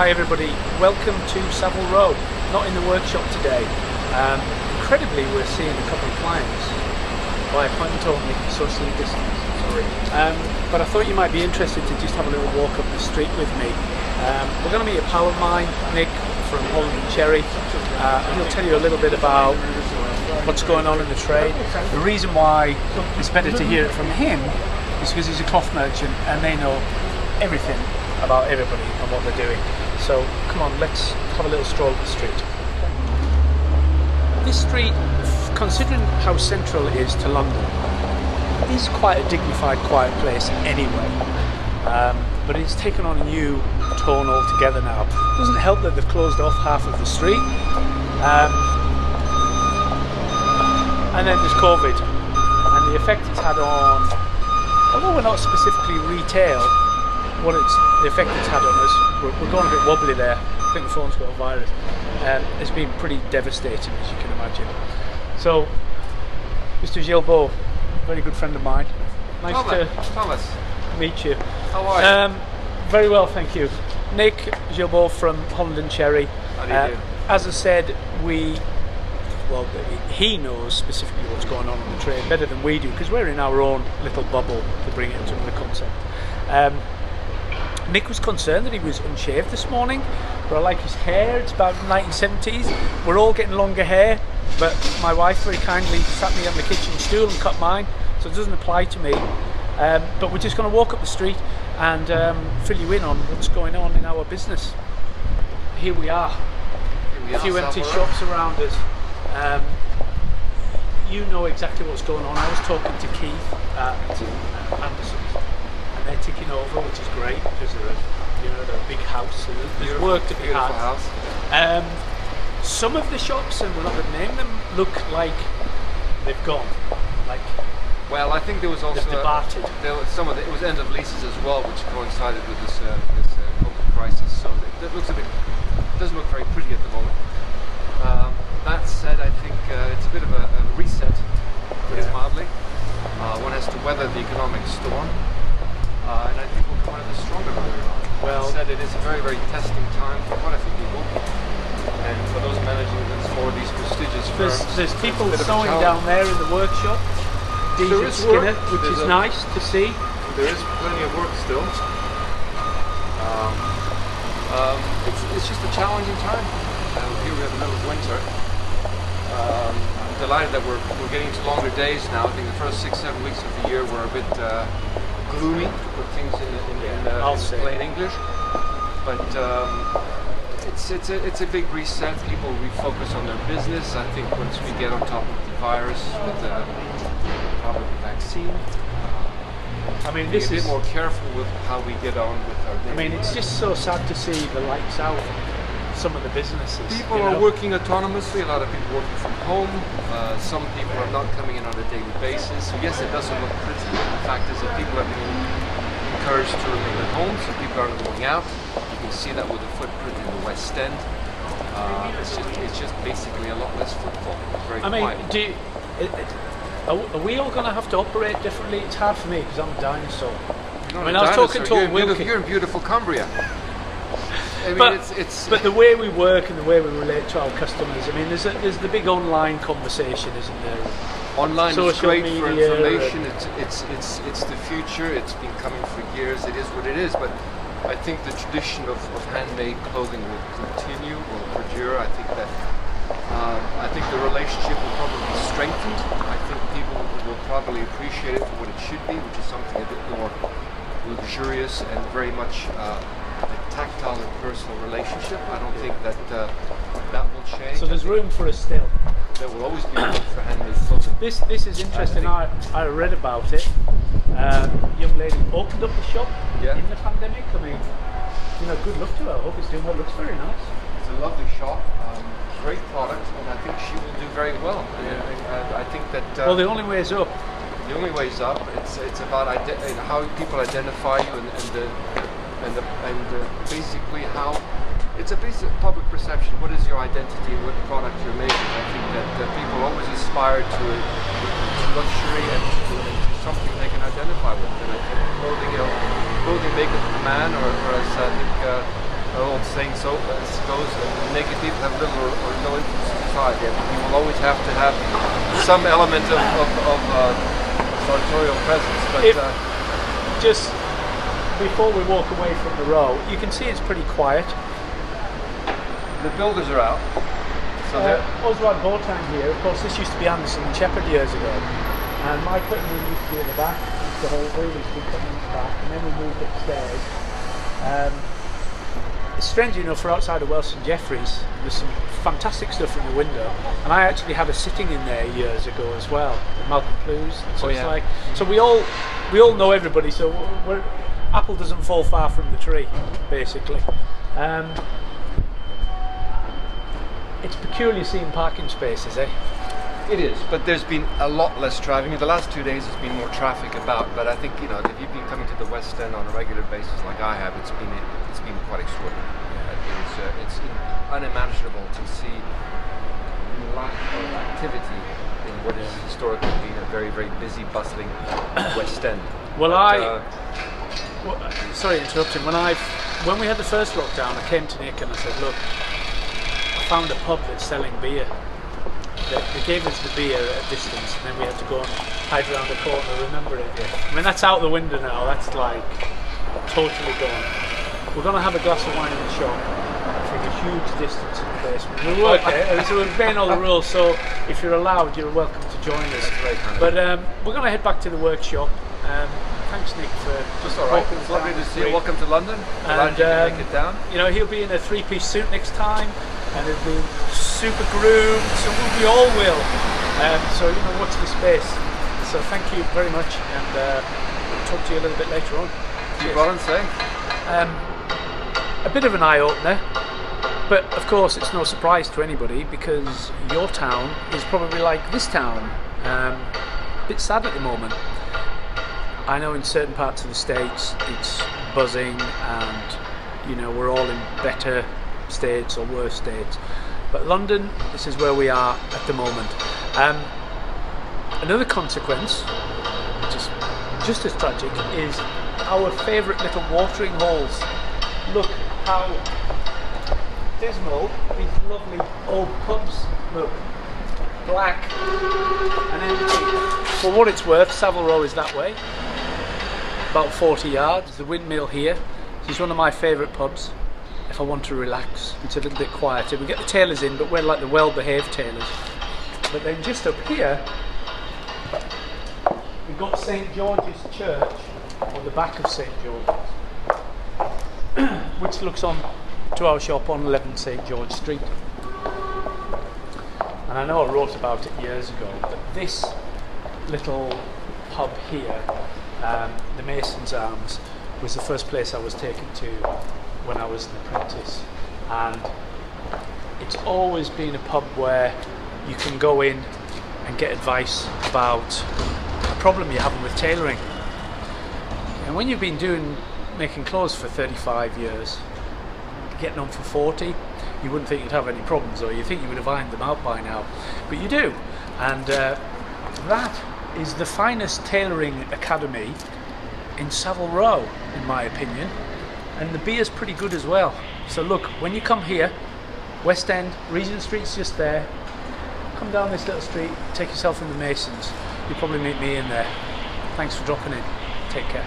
Hi everybody, welcome to Savile Row. Not in the workshop today. Incredibly, we're seeing a couple of clients by appointment only, socially distanced. Sorry. But I thought you might be interested to just have a little walk up the street with me. We're going to meet a pal of mine, Nick from Holland and Cherry, and he'll tell you a little bit about what's going on in the trade. The reason why it's better to hear it from him is because he's a cloth merchant and they know everything about everybody and what they're doing. So come on, let's have a little stroll up the street. This street, considering how central it is to London, is quite a dignified, quiet place anyway. But it's taken on a new tone altogether now. It doesn't help that they've closed off half of the street. And then there's COVID and the effect it's had on, although we're not specifically retail, the effect it's had on us, we're going a bit wobbly there. I think the phone's got a virus. It's been pretty devastating, as you can imagine. So, Mr. Guilbaud, very good friend of mine. Nice Thomas. to meet you. How are you? Very well, thank you. Nick Guilbaud from Holland and Cherry. How do you do? As I said, he knows specifically what's going on in the trade better than we do because we're in our own little bubble, to bring it into the concept. Nick was concerned that he was unshaved this morning, but I like his hair. It's about 1970s. We're all getting longer hair, but my wife very kindly sat me on the kitchen stool and cut mine, so it doesn't apply to me. But we're just going to walk up the street and fill you in on what's going on in our business. Here we are. A few empty shops around us. You know exactly what's going on. I was talking to Keith at Anderson's, and they're ticking over, which is great because they're a big house. So there's work to be had. House. Some of the shops, and we're not going to name them, look like they've gone. Well, I think there was also it was end of leases as well, which coincided with this COVID crisis. So that looks doesn't look very pretty at the moment. That said, I think it's a bit of a reset, to put it mildly. One has to weather the economic storm, and I think we'll come out of this stronger. Well, that said, it is a very, very testing time for quite a few people, and for those managing these prestigious firms. There's people sewing down there in the workshop. There is Skinner, work, which is nice to see. There is plenty of work still. It's just a challenging time. Here we have a middle of winter. I'm delighted that we're getting to longer days now. I think the first 6-7 weeks of the year were a bit gloomy, to put things in plain English. But it's a big reset. People refocus on their business. I think once we get on top of the virus with the problem of the vaccine, this be a is bit more careful with how we get on with our daily it's just so sad to see the lights out some of the businesses. People are working autonomously, a lot of people working from home, some people are not coming in on a daily basis. So yes, it doesn't look pretty. The fact is that people are being encouraged to remain at home, so people aren't going out. You can see that with the footprint in the West End. It's just basically a lot less footfall. Very quiet. Are we all going to have to operate differently? It's hard for me because I'm a dinosaur. I was talking to Wilkie. You're in beautiful Cumbria. But the way we work and the way we relate to our customers, there's the big online conversation, isn't there? Online is great for information. It's the future. It's been coming for years. It is what it is. But I think the tradition of handmade clothing will continue, will perdure. I think the relationship will probably be strengthened. I think people will probably appreciate it for what it should be, which is something a bit more luxurious and very much a tactile and personal relationship. I don't think that will change. So there's room for us still. There will always be room for handmade clothing. This is interesting. I read about it. Young lady opened up the shop in the pandemic. Good luck to her. I hope it's doing what looks very nice. It's a lovely shop. Great product, and I think she will do very well. I think that the only way is up. The only way is up. It's about how people identify you and basically how it's a basic public perception. What is your identity and what product you're making? I think that people always aspire to luxury and to something they can identify with. And I think clothing maketh the man, or as I think an old saying so as goes, naked people have little or no influence in society. You will always have to have some element of sartorial presence. But just before we walk away from the row, you can see it's pretty quiet. the builders are out. So Oswald Boateng here. Of course, this used to be Anderson and Shepherd years ago, and my cutting room used to be at the back. The whole room used to be cutting in the back, and then we moved upstairs. It's strange, you know, for outside of Welsh and Jeffreys, there's some fantastic stuff in the window, and I actually had a sitting in there years ago as well, with Malcolm Clues. So it's like, so we all know everybody. So apple doesn't fall far from the tree, basically. It's peculiar seeing parking spaces, eh? it is, but there's been a lot less traffic. The last 2 days there's been more traffic about, but I think, you know, if you've been coming to the West End on a regular basis like I have, it's been quite extraordinary. It's unimaginable to see the lack of activity in what has historically been a very, very busy, bustling West End. Well, sorry to interrupt him. When we had the first lockdown, I came to Nick and I said, look, I found a pub that's selling beer. They gave us the beer at a distance, and then we had to go and hide around the corner. Remember it? Yeah. I mean, that's out the window now. That's like totally gone. We're going to have a glass of wine in the shop from a huge distance in the basement. We work it, so we're obeying all the rules. So if you're allowed, you're welcome to join us. But we're going to head back to the workshop. Thanks, Nick, for just all right. It's lovely to see you. Welcome to London. Glad you can make it down. You know, he'll be in a three-piece suit next time, and it'll be super groomed. So we all will. So you know, watch the space. So thank you very much, and we'll talk to you a little bit later on. Keep on saying. A bit of an eye-opener, but of course it's no surprise to anybody because your town is probably like this town, a bit sad at the moment. I know in certain parts of the States it's buzzing and, you know, we're all in better states or worse states, but London, this is where we are at the moment. Another consequence, which is just as tragic, is our favourite little watering holes. Look how dismal these lovely old pubs look. Black and empty. For what it's worth, Savile Row is that way, about 40 yards. The windmill here. This is one of my favourite pubs if I want to relax. It's a little bit quieter. We get the Tailors in, but we're like the well-behaved Tailors. But then just up here we've got St George's Church, or the back of St George's, which looks on to our shop on 11 St George Street. And I know I wrote about it years ago, but this little pub here, the Mason's Arms, was the first place I was taken to when I was an apprentice, and it's always been a pub where you can go in and get advice about a problem you're having with tailoring. And when you've been making clothes for 35 years, getting on for 40, you wouldn't think you'd have any problems, or you think you would have ironed them out by now, but you do. And that is the finest tailoring academy in Savile Row, in my opinion, and the beer's pretty good as well. So look, when you come here, West End, Regent Street's just there, come down this little street, take yourself in the Masons. You'll probably meet me in there. Thanks for dropping in. Take care.